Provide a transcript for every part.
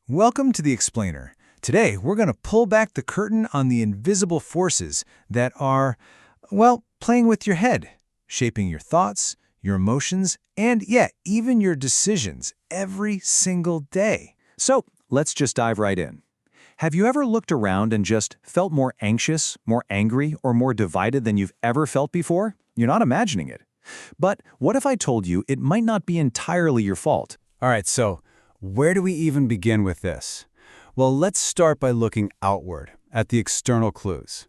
Welcome to The Explainer. Today, we're going to pull back the curtain on the invisible forces that are, well, playing with your head, shaping your thoughts, your emotions, and, even your decisions every single day. So, let's just dive right in. Have you ever looked around and just felt more anxious, more angry, or more divided than you've ever felt before? You're not imagining it. But what if I told you it might not be entirely your fault? All right, so where do we even begin with this? Well, let's start by looking outward at the external clues.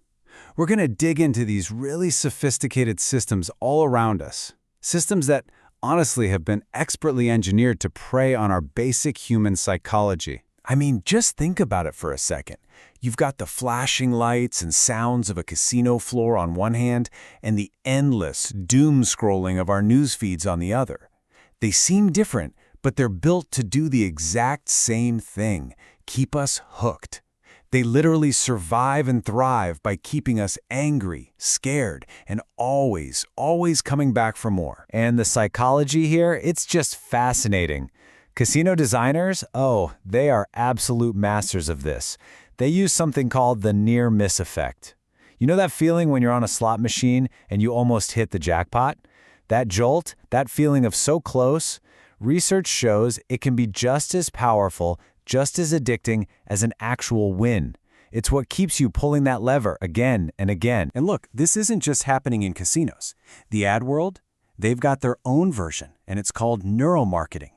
We're going to dig into these really sophisticated systems all around us. Systems that honestly have been expertly engineered to prey on our basic human psychology. I mean, just think about it for a second. You've got the flashing lights and sounds of a casino floor on one hand, and the endless doom scrolling of our news feeds on the other. They seem different, but they're built to do the exact same thing, keep us hooked. They literally survive and thrive by keeping us angry, scared, and always coming back for more. And the psychology here, it's just fascinating. Casino designers, they are absolute masters of this. They use something called the near-miss effect. You know that feeling when you're on a slot machine and you almost hit the jackpot? That jolt, that feeling of so close, research shows it can be just as powerful, just as addicting as an actual win. It's what keeps you pulling that lever again and again. And look, this isn't just happening in casinos. The ad world, they've got their own version, and it's called neuromarketing.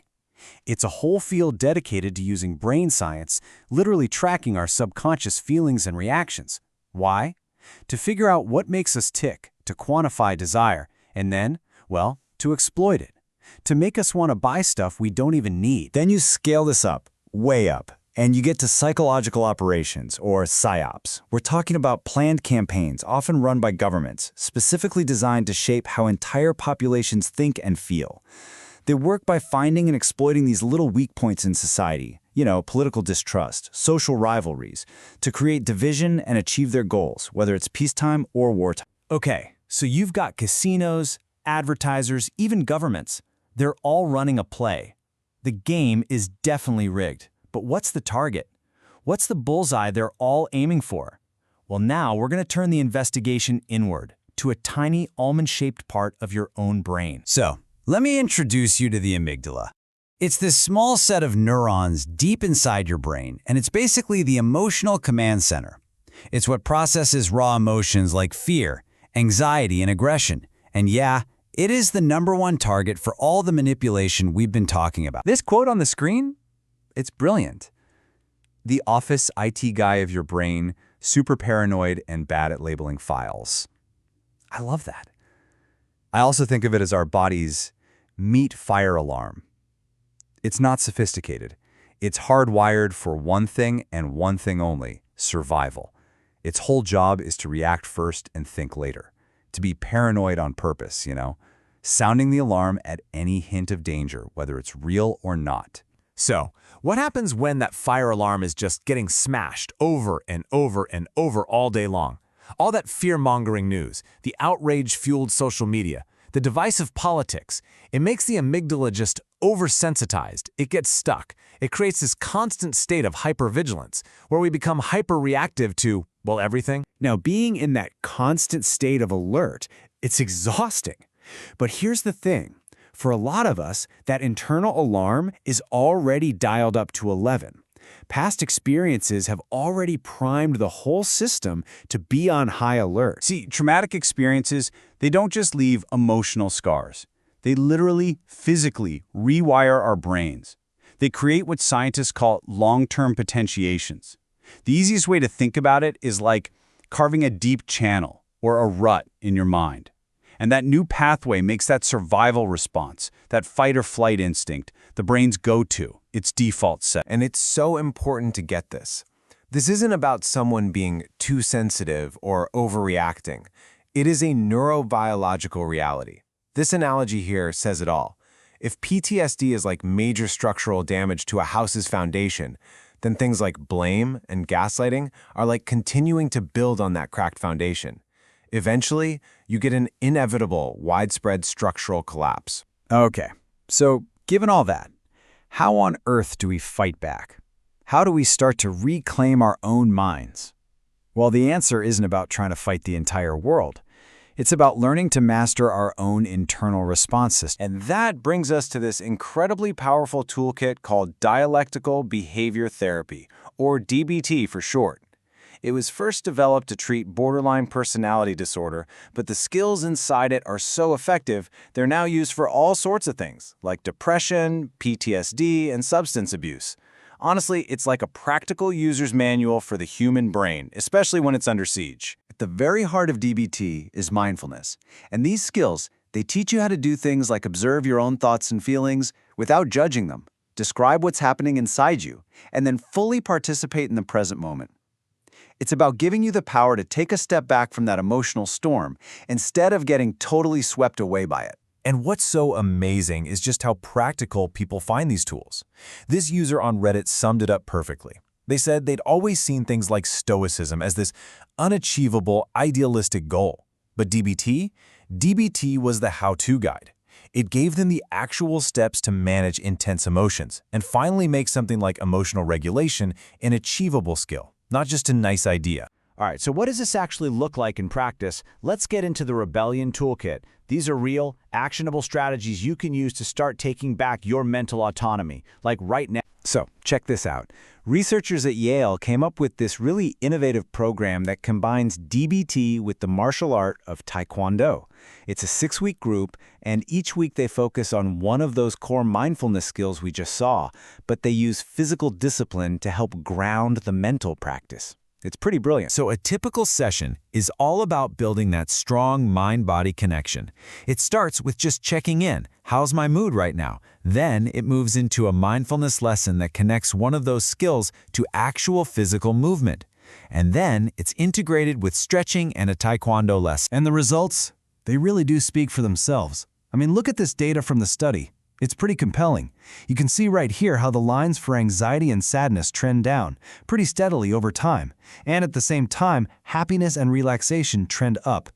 It's a whole field dedicated to using brain science, literally tracking our subconscious feelings and reactions. Why? To figure out what makes us tick, to quantify desire, and then, to exploit it. To make us want to buy stuff we don't even need. Then you scale this up, way up, and you get to psychological operations, or PSYOPs. We're talking about planned campaigns, often run by governments, specifically designed to shape how entire populations think and feel. They work by finding and exploiting these little weak points in society, political distrust, social rivalries, to create division and achieve their goals, whether it's peacetime or wartime. Okay, so you've got casinos, advertisers, even governments. They're all running a play. The game is definitely rigged. But what's the target? What's the bullseye they're all aiming for? Well, now we're going to turn the investigation inward, to a tiny almond-shaped part of your own brain. So, let me introduce you to the amygdala. It's this small set of neurons deep inside your brain, and it's basically the emotional command center. It's what processes raw emotions like fear, anxiety, and aggression. And it is the #1 target for all the manipulation we've been talking about. This quote on the screen, it's brilliant. The office IT guy of your brain, super paranoid and bad at labeling files. I love that. I also think of it as our body's meat fire alarm. It's not sophisticated. It's hardwired for one thing and one thing only, survival. Its whole job is to react first and think later. To be paranoid on purpose, sounding the alarm at any hint of danger, whether it's real or not. So, what happens when that fire alarm is just getting smashed over and over and over all day long? All that fear-mongering news, the outrage-fueled social media, the divisive politics, it makes the amygdala just oversensitized. It gets stuck. It creates this constant state of hypervigilance, where we become hyper-reactive to, everything. Now, being in that constant state of alert, it's exhausting. But here's the thing. For a lot of us, that internal alarm is already dialed up to 11. Past experiences have already primed the whole system to be on high alert. See, traumatic experiences, they don't just leave emotional scars. They literally, physically rewire our brains. They create what scientists call long-term potentiations. The easiest way to think about it is like carving a deep channel or a rut in your mind. And that new pathway makes that survival response, that fight-or-flight instinct, the brain's go-to, its default set. And it's so important to get this. This isn't about someone being too sensitive or overreacting. It is a neurobiological reality. This analogy here says it all. If PTSD is like major structural damage to a house's foundation, then things like blame and gaslighting are like continuing to build on that cracked foundation. Eventually, you get an inevitable, widespread structural collapse. Okay, so given all that, how on earth do we fight back? How do we start to reclaim our own minds? Well, the answer isn't about trying to fight the entire world. It's about learning to master our own internal response system. And that brings us to this incredibly powerful toolkit called Dialectical Behavior Therapy, or DBT for short. It was first developed to treat borderline personality disorder, but the skills inside it are so effective, they're now used for all sorts of things, like depression, PTSD, and substance abuse. Honestly, it's like a practical user's manual for the human brain, especially when it's under siege. At the very heart of DBT is mindfulness. And these skills, they teach you how to do things like observe your own thoughts and feelings without judging them, describe what's happening inside you, and then fully participate in the present moment. It's about giving you the power to take a step back from that emotional storm instead of getting totally swept away by it. And what's so amazing is just how practical people find these tools. This user on Reddit summed it up perfectly. They said they'd always seen things like stoicism as this unachievable, idealistic goal. But DBT was the how-to guide. It gave them the actual steps to manage intense emotions and finally make something like emotional regulation an achievable skill, not just a nice idea. All right, so what does this actually look like in practice? Let's get into the Rebellion Toolkit. These are real, actionable strategies you can use to start taking back your mental autonomy, like right now. So, check this out. Researchers at Yale came up with this really innovative program that combines DBT with the martial art of Taekwondo. It's a 6-week group, and each week they focus on one of those core mindfulness skills we just saw, but they use physical discipline to help ground the mental practice. It's pretty brilliant. So a typical session is all about building that strong mind-body connection. It starts with just checking in. How's my mood right now? Then it moves into a mindfulness lesson that connects one of those skills to actual physical movement. And then it's integrated with stretching and a Taekwondo lesson. And the results? They really do speak for themselves. I mean, look at this data from the study. It's pretty compelling. You can see right here how the lines for anxiety and sadness trend down pretty steadily over time, and at the same time, happiness and relaxation trend up.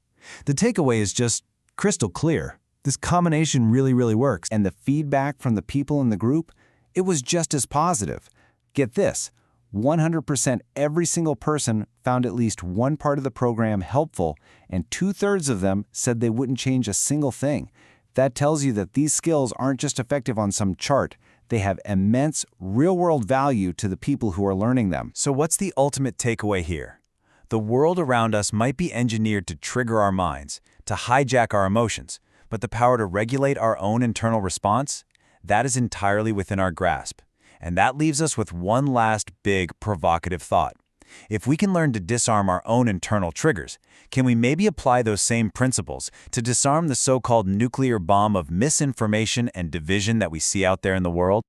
The takeaway is just crystal clear. This combination really works. And the feedback from the people in the group, it was just as positive. Get this, 100% every single person found at least one part of the program helpful, and 2/3 of them said they wouldn't change a single thing. That tells you that these skills aren't just effective on some chart. They have immense, real-world value to the people who are learning them. So what's the ultimate takeaway here? The world around us might be engineered to trigger our minds, to hijack our emotions, but the power to regulate our own internal response, that is entirely within our grasp. And that leaves us with one last big, provocative thought. If we can learn to disarm our own internal triggers, can we maybe apply those same principles to disarm the so-called nuclear bomb of misinformation and division that we see out there in the world?